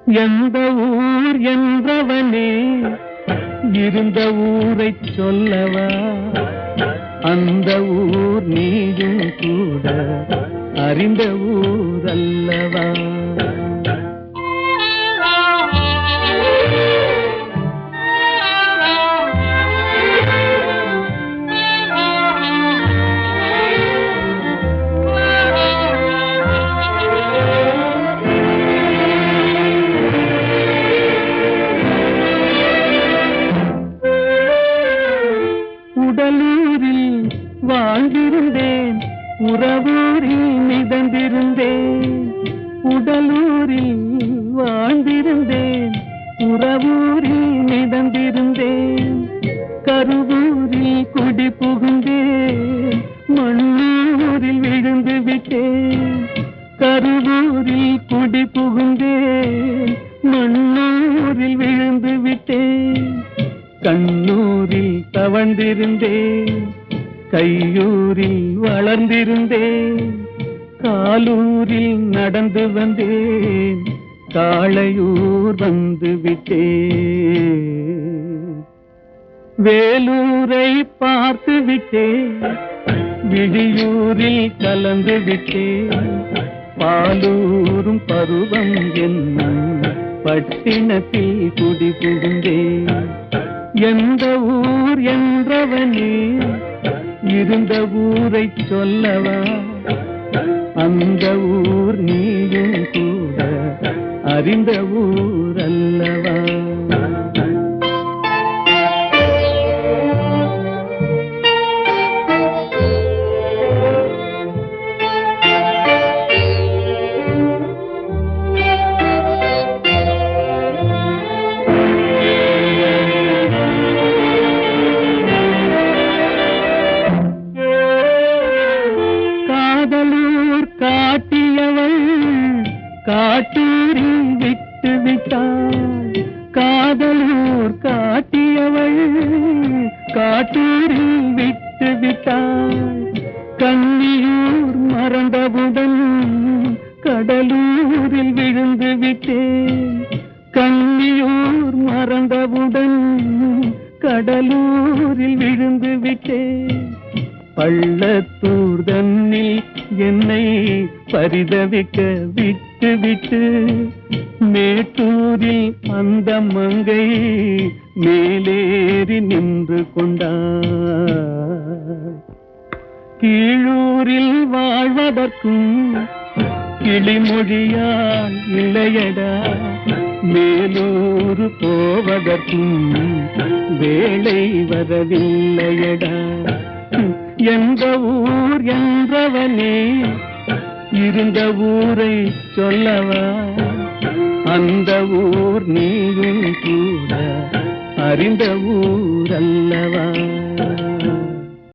எந்த ஊர் என்றவனே இருந்த ஊரை சொல்லவா? அந்த ஊர் நீயும் கூட அறிந்த ஊர் அல்லவா? உடலூரில் வாழ்ந்திருந்தேன், உறவூரில் மிதந்திருந்தேன். உடலூரில் வாழ்ந்திருந்தேன், உறவூரில் மிதந்திருந்தேன். கருவூரில் குடி புகுந்தேன், மண்ணூரில் விழுந்து விட்டேன். கருவூரில் குடி புகுந்தேன், மண்ணூரில் விழுந்து விட்டேன். கண்ணூரில் தவழ்ந்திருந்தேன், கையூரில் வளர்ந்திருந்தேன். காலூரில் நடந்து வந்தேன், காளையூர் வந்து விட்டேன். வேலூரை பார்த்து விட்டேன், விழியூரில் கலந்து விட்டேன். பாலூரும் பருவம் என்னும் பட்டினத்தில் குடி புகுந்தேன். எந்த ஊர் என்றவனே இருந்த ஊரை சொல்லவா? அந்த ஊர் நீயும் கூட அறிந்த ஊர் அல்லவா? காதலூர் காட்டியவள் காட்டூரில் விட்டு விட்டாள். காதலூர் காட்டியவள் காட்டூரில் விட்டு விட்டாள். கன்னியூர் மறந்தவுடன் கடலூரில் விழுந்து விட்டேன். கன்னியூர் மறந்தவுடன் கடலூரில் விழுந்து விட்டேன். பள்ளத்தூர் தன்னில் என்னை பரிதவிக்க விட்டு விட்டு மேட்டூரில் அந்த மங்கை மேலேறி நின்று கொண்டார். கீழூரில் வாழ்வதற்கும் கிளிமொழியால் இல்லையடா, மேலூர் போவதற்கும் வேளை வரவில்லையடா. எந்த ஊர் என்றவனே இருந்த ஊரை சொல்லவா? அந்த ஊர் நீயும் கூட அறிந்த ஊர் அல்லவா?